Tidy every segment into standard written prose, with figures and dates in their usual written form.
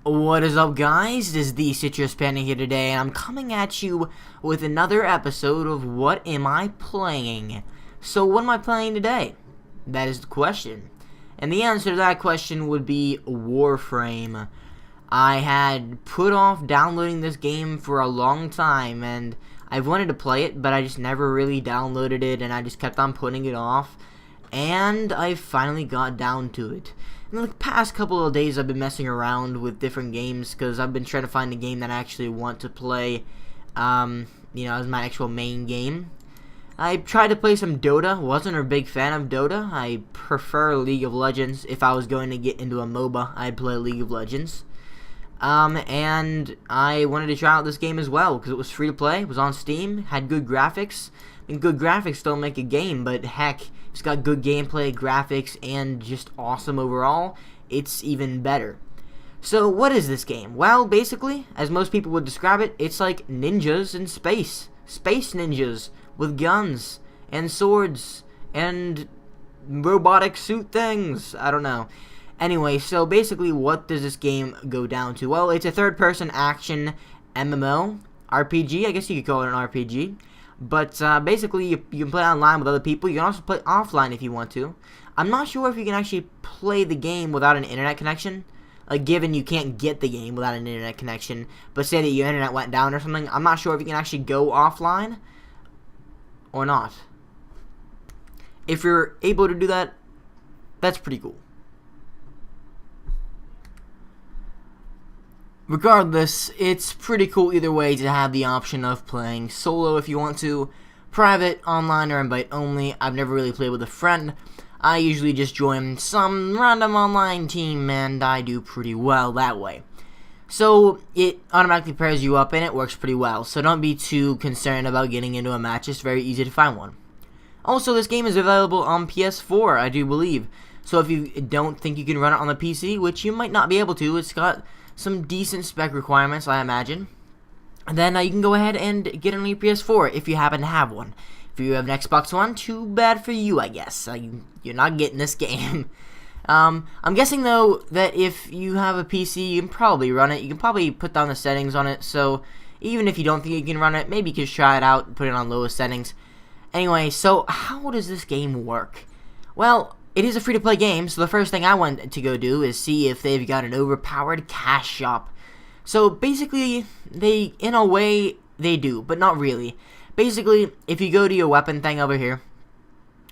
What is up, guys? This is TheCitrusPanda here today, and I'm coming at you with another episode of What Am I Playing? So, what am I playing today? That is the question. And the answer to that question would be Warframe. I had put off downloading this game for a long time, and I've wanted to play it, but I just never really downloaded it, and I just kept on putting it off. And I finally got down to it. In the past couple of days, I've been messing around with different games because I've been trying to find a game that I actually want to play, as my actual main game. I tried to play some Dota. Wasn't a big fan of Dota. I prefer League of Legends. If I was going to get into a MOBA, I'd play League of Legends. And I wanted to try out this game as well because it was free to play. It was on Steam. Had good graphics. I mean, good graphics don't make a game, but heck, it's got good gameplay, graphics, and just awesome overall. It's even better. So, what is this game? Well, basically, as most people would describe it, it's like ninjas in space. Space ninjas with guns and swords and robotic suit things. I don't know. Anyway, so basically, what does this game go down to? Well, it's a third-person action MMO RPG. I guess you could call it an RPG. But basically, you can play online with other people. You can also play offline if you want to. I'm not sure if you can actually play the game without an internet connection. Like, given you can't get the game without an internet connection, but say that your internet went down or something, I'm not sure if you can actually go offline or not. If you're able to do that, that's pretty cool. Regardless, it's pretty cool either way to have the option of playing solo if you want to, private, online, or invite only. I've never really played with a friend. I usually just join some random online team, and I do pretty well that way. So, it automatically pairs you up, and it works pretty well, so don't be too concerned about getting into a match. It's very easy to find one. Also, this game is available on PS4, I do believe. So if you don't think you can run it on the PC, which you might not be able to, it's got some decent spec requirements, I imagine. And then you can go ahead and get it on your PS4 if you happen to have one. If you have an Xbox One, too bad for you, I guess. You're not getting this game. I'm guessing, though, that if you have a PC, you can probably run it. You can probably put down the settings on it, so even if you don't think you can run it, maybe you can try it out and put it on lowest settings. Anyway, so how does this game work? Well, it is a free-to-play game, so the first thing I want to go do is see if they've got an overpowered cash shop. So basically, in a way, they do, but not really. Basically, if you go to your weapon thing over here,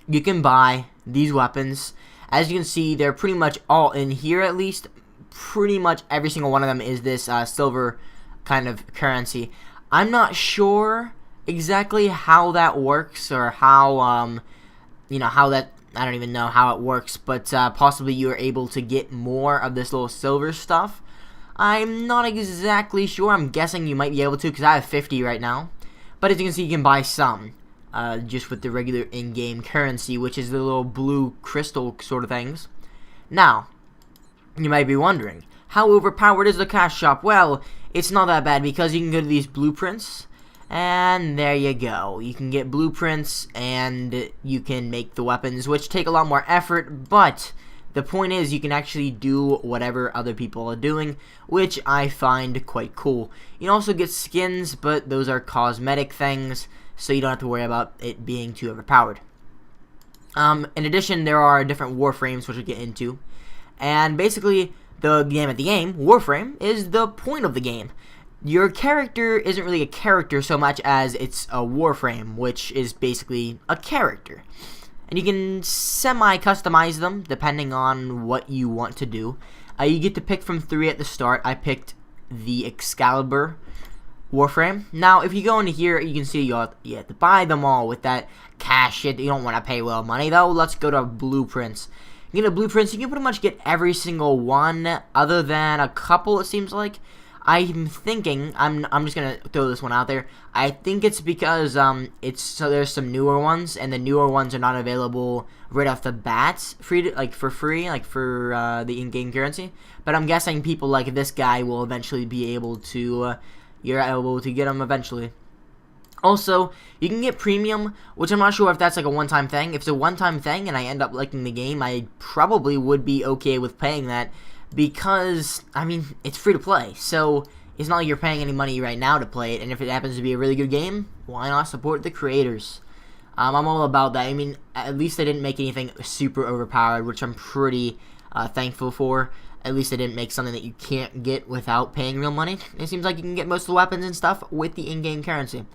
you can buy these weapons. As you can see, they're pretty much all in here, at least. Pretty much every single one of them is this silver kind of currency. I'm not sure exactly how that works, or how, I don't even know how it works, but possibly you are able to get more of this little silver stuff. I'm not exactly sure. I'm guessing you might be able to, because I have 50 right now. But as you can see, you can buy some, just with the regular in-game currency, which is the little blue crystal sort of things. Now, you might be wondering, how overpowered is the cash shop? Well, it's not that bad, because you can go to these blueprints, and there you go. You can get blueprints, and you can make the weapons, which take a lot more effort, but the point is you can actually do whatever other people are doing, which I find quite cool. You can also get skins, but those are cosmetic things, so you don't have to worry about it being too overpowered. In addition, there are different Warframes, which we'll get into, and basically, the name of the game, Warframe, is the point of the game. Your character isn't really a character so much as it's a Warframe, which is basically a character. And you can semi-customize them depending on what you want to do. You get to pick from 3 at the start. I picked the Excalibur Warframe. Now, if you go into here, you can see you have to buy them all with that cash shit. You don't want to pay well money, though. Let's go to Blueprints. You get a Blueprints, you can pretty much get every single one, other than a couple, it seems like. I'm thinking, I'm just gonna throw this one out there. I think it's because there's some newer ones, and the newer ones are not available right off the bat, for free, for the in-game currency. But I'm guessing people like this guy will eventually be able to, you're able to get them eventually. Also, you can get premium, which I'm not sure if that's like a one-time thing. If it's a one-time thing and I end up liking the game, I probably would be okay with paying that. because, I mean, it's free to play, so it's not like you're paying any money right now to play it, and if it happens to be a really good game, why not support the creators? I'm all about that. I mean, at least they didn't make anything super overpowered, which I'm pretty thankful for. At least they didn't make something that you can't get without paying real money. It seems like you can get most of the weapons and stuff with the in-game currency.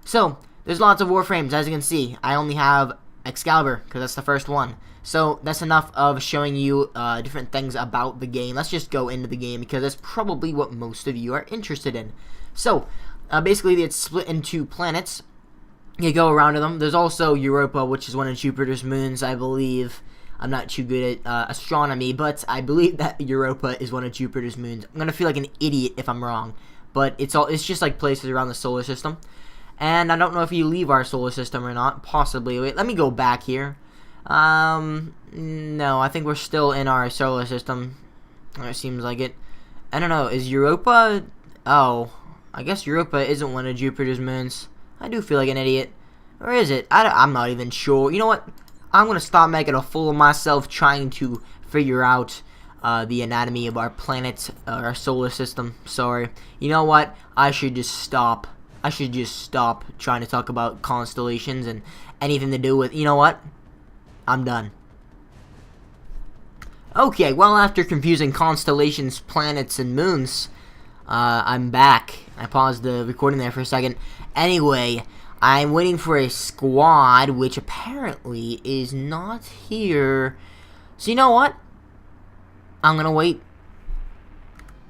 So, there's lots of Warframes, as you can see. I only have Excalibur, because that's the first one. So, that's enough of showing you different things about the game. Let's just go into the game, because that's probably what most of you are interested in. So, basically, it's split into planets. You go around to them. There's also Europa, which is one of Jupiter's moons, I believe. I'm not too good at astronomy, but I believe that Europa is one of Jupiter's moons. I'm gonna feel like an idiot if I'm wrong, but it's just like places around the solar system. And I don't know if you leave our solar system or not. Possibly. Wait, let me go back here. No, I think we're still in our solar system. It seems like it. I don't know. Is Europa? Oh, I guess Europa isn't one of Jupiter's moons. I do feel like an idiot. Or is it? I'm not even sure. You know what? I'm going to stop making a fool of myself trying to figure out the anatomy of our planet, our solar system. Sorry. You know what? I should just stop. I should just stop trying to talk about constellations and anything to do with... You know what? I'm done. Okay, well, after confusing constellations, planets, and moons, I'm back. I paused the recording there for a second. Anyway, I'm waiting for a squad, which apparently is not here. So you know what? I'm gonna wait.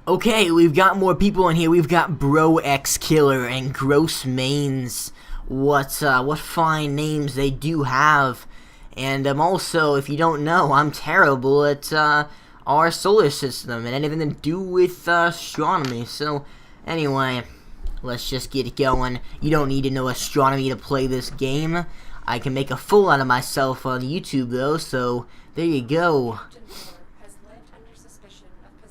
Okay, we've got more people in here. We've got Bro X Killer and Gross Mains. What fine names they do have. And also, if you don't know, I'm terrible at our solar system and anything to do with astronomy. So, anyway, let's just get going. You don't need to know astronomy to play this game. I can make a fool out of myself on YouTube, though, so there you go.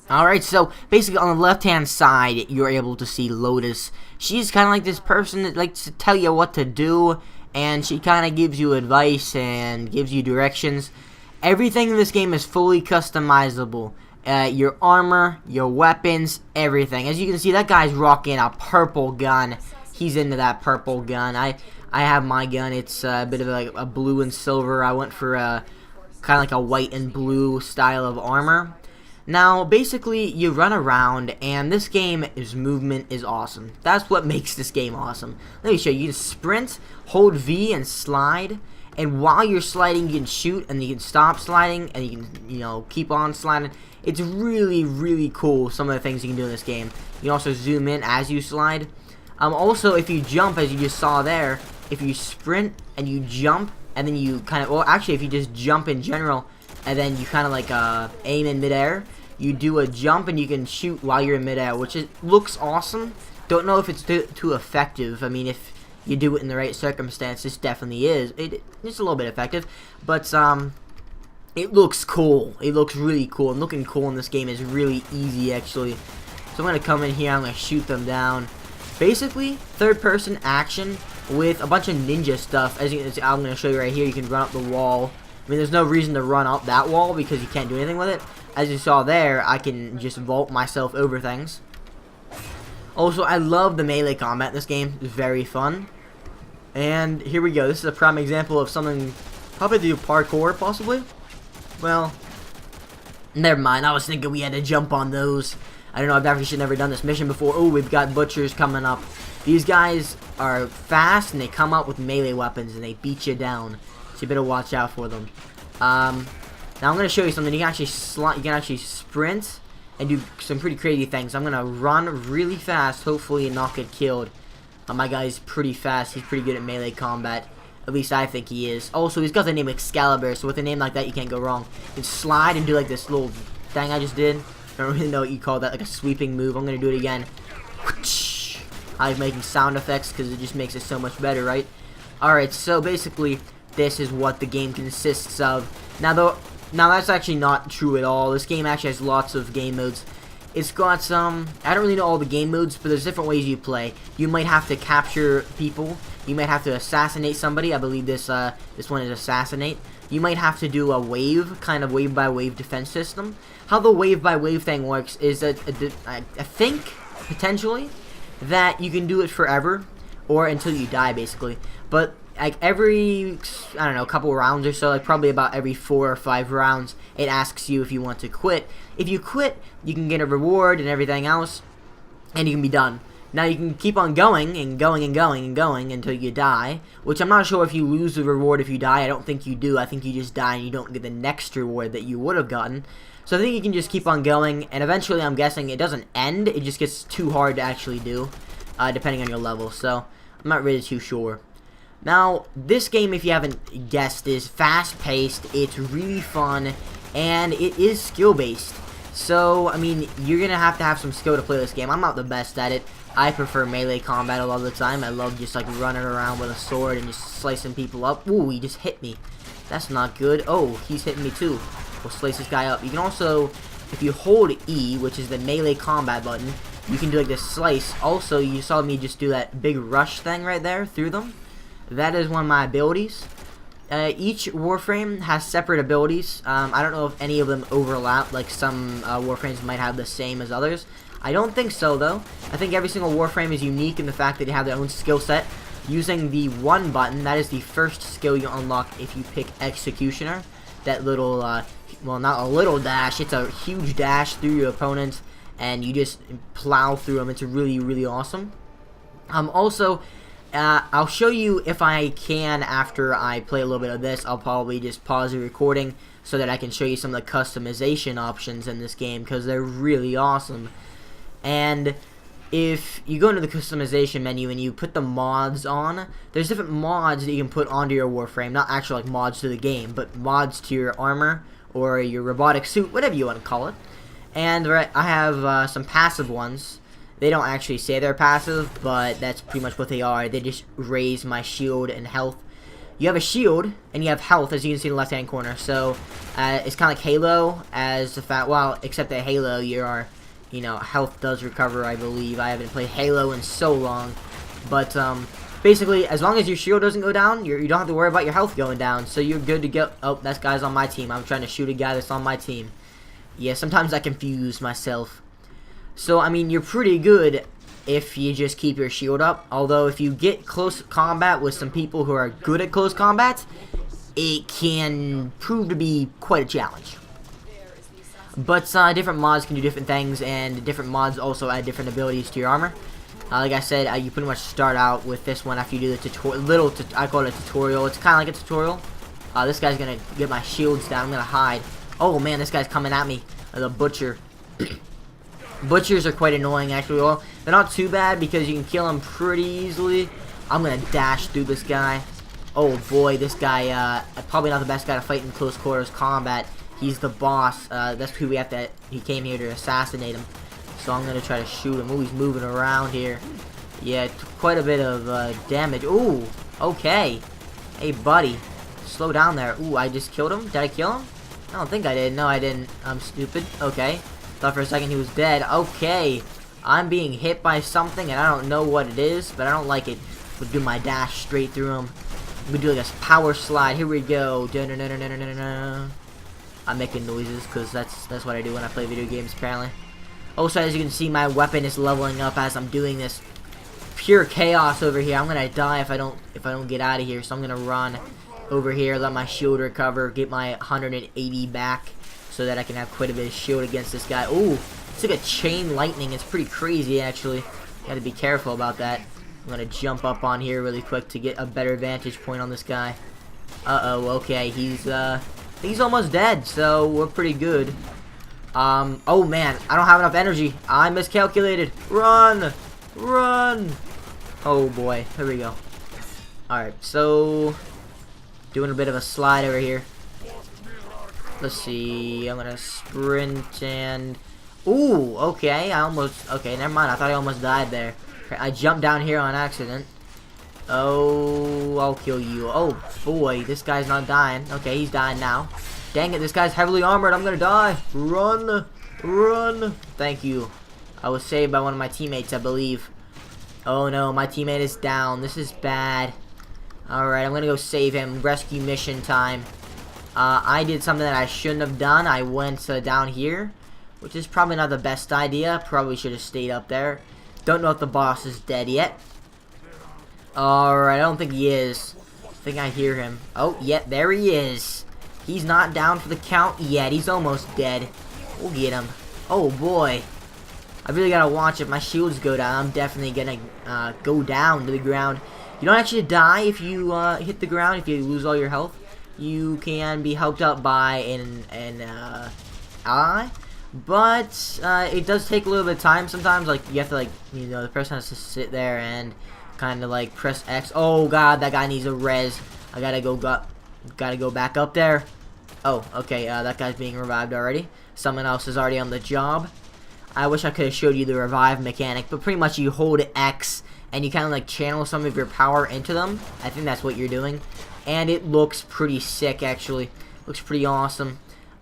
Alright, so basically on the left-hand side, you're able to see Lotus. She's kind of like this person that likes to tell you what to do, and she kind of gives you advice and gives you directions. Everything in this game is fully customizable. Your armor, your weapons, everything. As you can see, that guy's rocking a purple gun. He's into that purple gun. I have my gun. It's a bit of like a blue and silver. I went for kind of like a white and blue style of armor. Now, basically, you run around, and this game's movement is awesome. That's what makes this game awesome. Let me show you. You can sprint, hold V, and slide. And while you're sliding, you can shoot, and you can stop sliding, and you can, you know, keep on sliding. It's really, really cool, some of the things you can do in this game. You can also zoom in as you slide. Also, if you jump, as you just saw there, if you sprint, and you jump, and then you kind of, well, actually, if you just jump in general, and then you kind of like aim in midair, you do a jump and you can shoot while you're in midair, which looks awesome. Don't know if it's too effective. I mean, if you do it in the right circumstances, definitely is. It's a little bit effective, but it looks cool. It looks really cool, and looking cool in this game is really easy, actually. So I'm gonna come in here. I'm gonna shoot them down. Basically, third-person action with a bunch of ninja stuff. As you can see, I'm gonna show you right here. You can run up the wall. I mean, there's no reason to run up that wall because you can't do anything with it. As you saw there, I can just vault myself over things. Also, I love the melee combat in this game. It's very fun. And here we go. This is a prime example of something probably do parkour, possibly. Well, never mind. I was thinking we had to jump on those. I don't know. I've actually never done this mission before. Oh, we've got butchers coming up. These guys are fast, and they come out with melee weapons, and they beat you down. So you better watch out for them. Now I'm going to show you something. You can actually sprint and do some pretty crazy things. I'm going to run really fast, hopefully, and not get killed. My guy's pretty fast. He's pretty good at melee combat. At least I think he is. Also, he's got the name Excalibur, so with a name like that, you can't go wrong. You can slide and do like this little thing I just did. I don't really know what you call that, like a sweeping move. I'm going to do it again. I like making sound effects because it just makes it so much better, right? Alright, so basically, this is what the game consists of. Now that's actually not true at all. This game actually has lots of game modes. It's got some, I don't really know all the game modes, but there's different ways you play. You might have to capture people. You might have to assassinate somebody. I believe this one is assassinate. You might have to do a wave, kind of wave by wave defense system. How the wave by wave thing works is that I think, potentially, that you can do it forever, or until you die, basically. But like every, I don't know, couple rounds or so, like probably about every 4 or 5 rounds, it asks you if you want to quit. If you quit, you can get a reward and everything else, and you can be done. Now you can keep on going and going and going and going until you die, which I'm not sure if you lose the reward if you die. I don't think you do. I think you just die and you don't get the next reward that you would have gotten. So I think you can just keep on going, and eventually I'm guessing it doesn't end, it just gets too hard to actually do, depending on your level. So I'm not really too sure. Now, this game, if you haven't guessed, is fast-paced, it's really fun, and it is skill-based. So, I mean, you're going to have some skill to play this game. I'm not the best at it. I prefer melee combat a lot of the time. I love just, like, running around with a sword and just slicing people up. Ooh, he just hit me. That's not good. Oh, he's hitting me, too. We'll slice this guy up. You can also, if you hold E, which is the melee combat button, you can do, like, this slice. Also, you saw me just do that big rush thing right there through them. That is one of my abilities. Each Warframe has separate abilities. I don't know if any of them overlap, like some Warframes might have the same as others. I don't think so, though. I think every single Warframe is unique in the fact that they have their own skill set. Using the 1 button, that is the first skill you unlock if you pick Executioner. That little, well, not a little dash, it's a huge dash through your opponents, and you just plow through them. It's really, really awesome. Also, I'll show you if I can after I play a little bit of this. I'll probably just pause the recording so that I can show you some of the customization options in this game, because they're really awesome. And if you go into the customization menu and you put the mods on, there's different mods that you can put onto your Warframe. Not actual like mods to the game, but mods to your armor or your robotic suit, whatever you want to call it. And I have some passive ones. They don't actually say they're passive, but that's pretty much what they are. They just raise my shield and health. You have a shield, and you have health, as you can see in the left-hand corner. So, it's kind of like Halo, as the fact, well, except that Halo, your, you know, health does recover, I believe. I haven't played Halo in so long. But, basically, as long as your shield doesn't go down, you don't have to worry about your health going down. So you're good to go. Oh, that guy's on my team. I'm trying to shoot a guy that's on my team. Yeah, sometimes I confuse myself. So, I mean, you're pretty good if you just keep your shield up. Although, if you get close combat with some people who are good at close combat, it can prove to be quite a challenge. But different mods can do different things, and different mods also add different abilities to your armor. Like I said, you pretty much start out with this one after you do the tutorial. I call it a tutorial. It's kind of like a tutorial. This guy's going to get my shields down. I'm going to hide. Oh, man, this guy's coming at me. The butcher. Butchers are quite annoying, actually. Well, they're not too bad because you can kill them pretty easily. I'm gonna dash through this guy. Oh boy, this guy, probably not the best guy to fight in close quarters combat. He's the boss. That's who we have to. He came here to assassinate him. So I'm gonna try to shoot him. Oh, he's moving around here. Yeah, quite a bit of damage. Ooh, okay. Hey, buddy, slow down there. Ooh, I just killed him. Did I kill him? I don't think I did. No, I didn't. I'm stupid. Okay. Thought for a second he was dead. Okay. I'm being hit by something and I don't know what it is, but I don't like it. We'll do my dash straight through him. We do like a power slide. Here we go. I'm making noises because that's what I do when I play video games, apparently. Also, as you can see, my weapon is leveling up as I'm doing this. Pure chaos over here. I'm gonna die if I don't get out of here. So I'm gonna run over here, let my shield recover, get my 180 back, so that I can have quite a bit of shield against this guy. Ooh, it's like a chain lightning. It's pretty crazy, actually. You gotta be careful about that. I'm gonna jump up on here really quick to get a better vantage point on this guy. Uh-oh, okay, he's almost dead, so we're pretty good. Oh man, I don't have enough energy. I miscalculated. Run! Run! Oh boy, here we go. Alright, so doing a bit of a slide over here. Let's see, I'm gonna sprint and... Ooh, okay, okay, never mind, I thought I almost died there. I jumped down here on accident. Oh, I'll kill you. Oh, boy, this guy's not dying. Okay, he's dying now. Dang it, this guy's heavily armored, I'm gonna die. Run! Run! Thank you. I was saved by one of my teammates, I believe. Oh no, my teammate is down. This is bad. Alright, I'm gonna go save him. Rescue mission time. I did something that I shouldn't have done. I went down here, which is probably not the best idea. Probably should have stayed up there. Don't know if the boss is dead yet. Alright, I don't think he is. I think I hear him. Oh, yeah, there he is. He's not down for the count yet. He's almost dead. We'll get him. Oh, boy. I really gotta watch if my shields go down. I'm definitely gonna go down to the ground. You don't actually die if you hit the ground, if you lose all your health. You can be helped out by an ally. But it does take a little bit of time sometimes. Like, you have to, like, you know, the person has to sit there and kind of, like, press X. Oh, God, that guy needs a res. I gotta go back up there. Oh, okay, that guy's being revived already. Someone else is already on the job. I wish I could have showed you the revive mechanic, but pretty much you hold X and you kind of like channel some of your power into them. I think that's what you're doing. And it looks pretty sick, actually. Looks pretty awesome.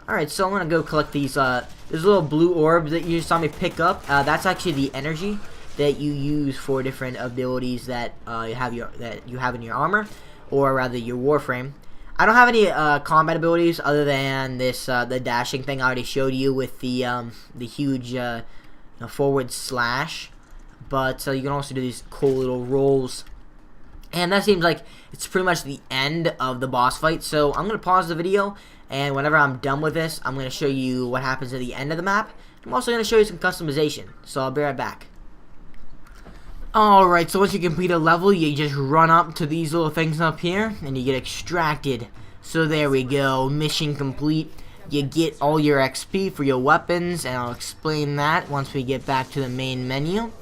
Alright, so I'm going to go collect these little blue orbs that you saw me pick up. That's actually the energy that you use for different abilities that you have in your armor, or rather your Warframe. I don't have any combat abilities other than this the dashing thing I already showed you with the huge forward slash, but you can also do these cool little rolls, and that seems like it's pretty much the end of the boss fight. So I'm gonna pause the video, and whenever I'm done with this, I'm gonna show you what happens at the end of the map. I'm also gonna show you some customization, so I'll be right back. Alright, so once you complete a level, you just run up to these little things up here, and you get extracted. So there we go, mission complete. You get all your XP for your weapons, and I'll explain that once we get back to the main menu.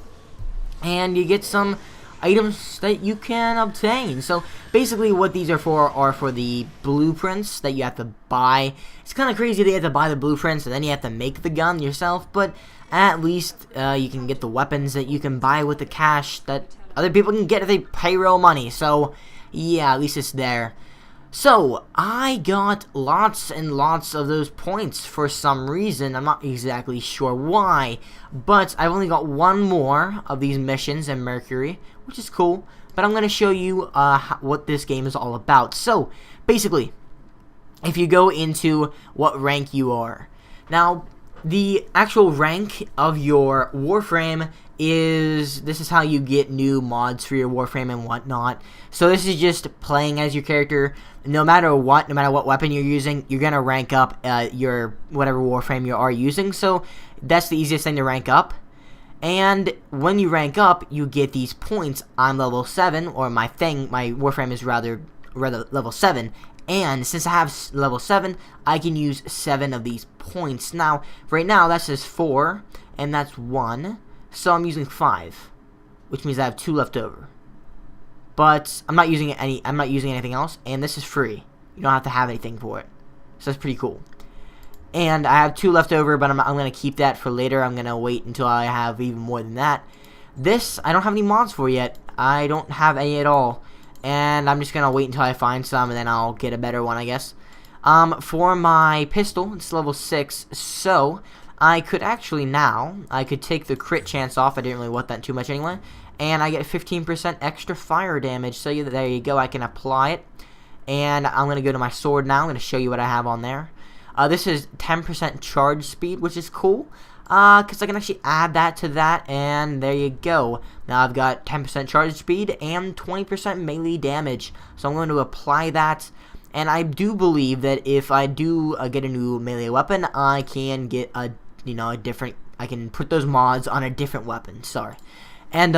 And you get some items that you can obtain. So basically what these are for the blueprints that you have to buy. It's kind of crazy that you have to buy the blueprints and then you have to make the gun yourself, but at least you can get the weapons that you can buy with the cash that other people can get if they pay real money. So yeah, at least it's there. So I got lots and lots of those points for some reason. I'm not exactly sure why, but I've only got one more of these missions in Mercury, which is cool. But I'm going to show you what this game is all about. So basically, if you go into what rank you are. Now, the actual rank of your Warframe this is how you get new mods for your Warframe and whatnot. So this is just playing as your character. No matter what weapon you're using, you're gonna rank up your whatever Warframe you are using. So that's the easiest thing to rank up. And when you rank up, you get these points. I'm level 7, or my Warframe is rather level 7. And since I have level 7, I can use 7 of these points. Now, right now, that says 4, and that's 1. So I'm using 5, which means I have 2 left over. But I'm not using anything else, and this is free. You don't have to have anything for it. So that's pretty cool. And I have 2 left over, but I'm going to keep that for later. I'm going to wait until I have even more than that. This, I don't have any mods for yet. I don't have any at all. And I'm just going to wait until I find some, and then I'll get a better one, I guess. For my pistol, it's level 6, so I could actually I could take the crit chance off. I didn't really want that too much anyway. And I get 15% extra fire damage, so there you go. I can apply it. And I'm going to go to my sword now. I'm going to show you what I have on there. This is 10% charge speed, which is cool. Because I can actually add that to that, and there you go. Now I've got 10% charge speed and 20% melee damage. So I'm going to apply that. And I do believe that if I do get a new melee weapon, I can get a different. I can put those mods on a different weapon. Sorry, and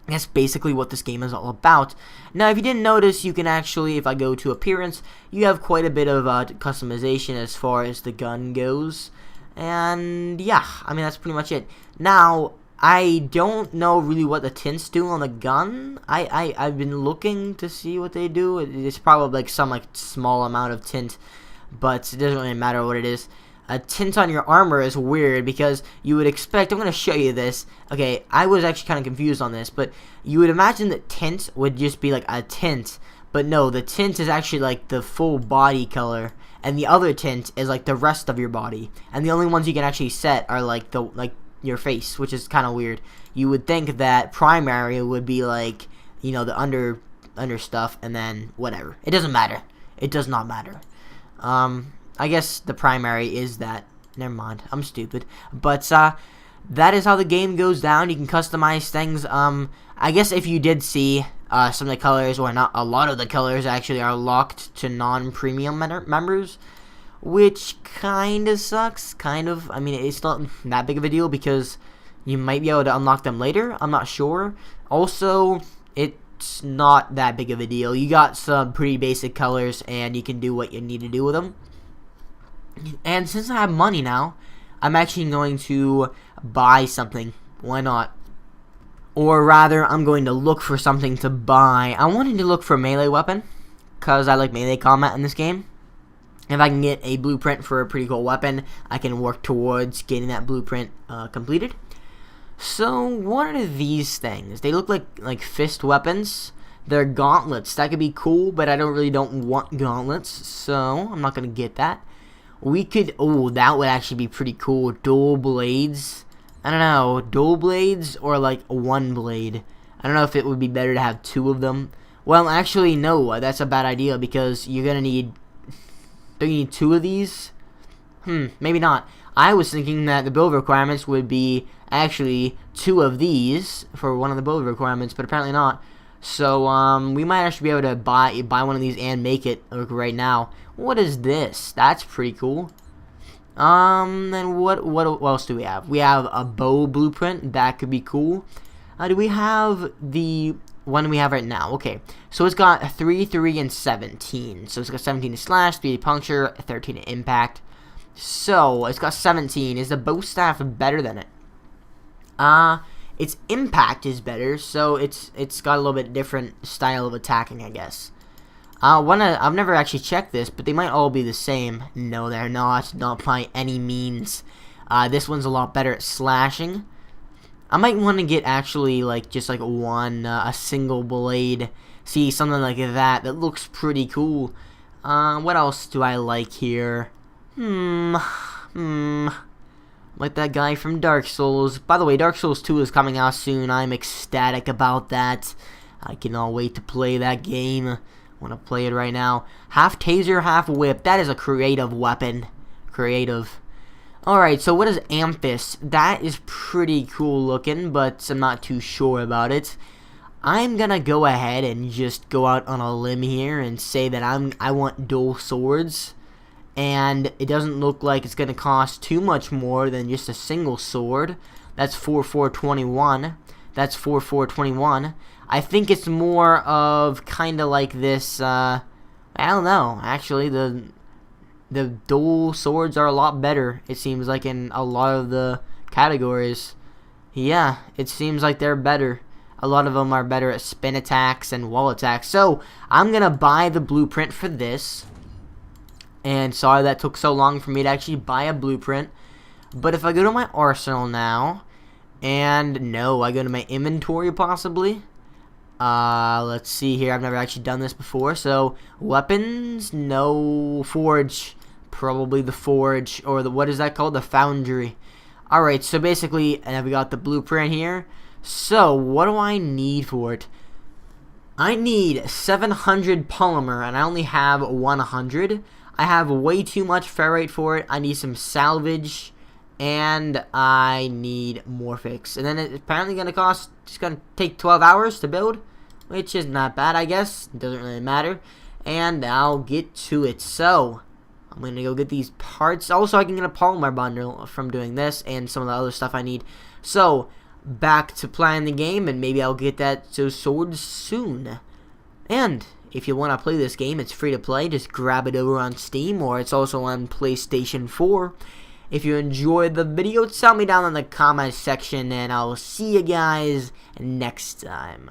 that's basically what this game is all about. Now, if you didn't notice, you can actually, if I go to appearance, you have quite a bit of customization as far as the gun goes. And yeah, I mean that's pretty much it. Now, I don't know really what the tints do on the gun. I've been looking to see what they do. It's probably like some small amount of tint, but it doesn't really matter what it is. A tint on your armor is weird because you would expect. I'm going to show you this. Okay, I was actually kind of confused on this, but you would imagine that tint would just be like a tint, but no, the tint is actually like the full body color. and the other tint is like the rest of your body. And the only ones you can actually set are like your face, which is kind of weird. You would think that primary would be like, you know, the under stuff, and then whatever. It doesn't matter. It does not matter. I guess the primary is that. Never mind. I'm stupid. But that is how the game goes down. You can customize things. I guess if you did see some of the colors, or not a lot of the colors actually, are locked to non-premium members, which kind of sucks. Kind of. I mean, it's not that big of a deal because you might be able to unlock them later. I'm not sure. Also, it's not that big of a deal. You got some pretty basic colors, and you can do what you need to do with them. And since I have money now, I'm actually going to buy something. Why not? Or rather, I'm going to look for something to buy. I wanted to look for a melee weapon, because I like melee combat in this game. If I can get a blueprint for a pretty cool weapon, I can work towards getting that blueprint completed. So, what are these things? They look like fist weapons. They're gauntlets. That could be cool, but I don't want gauntlets, so I'm not going to get that. We could, oh, that would actually be pretty cool. Dual blades. I don't know, dual blades or like one blade. I don't know if it would be better to have two of them. Well, actually, no, that's a bad idea because you're gonna need. Do you need two of these? Maybe not. I was thinking that the build requirements would be actually two of these for one of the build requirements, but apparently not. So we might actually be able to buy one of these and make it right now. What is this? That's pretty cool. Then what else do we have? We have a bow blueprint. That could be cool. Do we have the one we have right now? Okay, so it's got 3, 3, and 17. So it's got 17 to slash, 3 to puncture, 13 to impact. So it's got 17. Is the bow staff better than it? Its impact is better, so it's got a little bit different style of attacking, I guess. I've never actually checked this, but they might all be the same. No, they're not by any means. This one's a lot better at slashing. I might want to get actually just like a single blade. See, something like that looks pretty cool. What else do I like here? Like that guy from Dark Souls. By the way, Dark Souls 2 is coming out soon. I'm ecstatic about that. I cannot wait to play that game. I want to play it right now. Half taser, half whip. That is a creative weapon. Creative. Alright, so what is Amphis? That is pretty cool looking, but I'm not too sure about it. I'm gonna go ahead and just go out on a limb here and say that I want dual swords. And it doesn't look like it's gonna cost too much more than just a single sword. That's 4,421. That's 4,421. I think it's more of kind of like this. I don't know. Actually, the dual swords are a lot better. It seems like in a lot of the categories. Yeah, it seems like they're better. A lot of them are better at spin attacks and wall attacks. So I'm gonna buy the blueprint for this. And sorry that took so long for me to actually buy a blueprint. But if I go to my arsenal now, and no, I go to my inventory possibly. Let's see here. I've never actually done this before. So weapons, no. Forge, probably the forge, or the, what is that called? The foundry. Alright, so basically, and we got the blueprint here. So what do I need for it? I need 700 polymer, and I only have 100. I have way too much ferrite for it. I need some salvage, and I need morphics. And then it's apparently going to cost, it's going to take 12 hours to build, which is not bad, I guess. It doesn't really matter. And I'll get to it. So I'm going to go get these parts. Also, I can get a polymer bundle from doing this and some of the other stuff I need. So back to playing the game, and maybe I'll get those swords soon. And if you want to play this game, it's free to play. Just grab it over on Steam, or it's also on PlayStation 4. If you enjoyed the video, tell me down in the comment section, and I'll see you guys next time.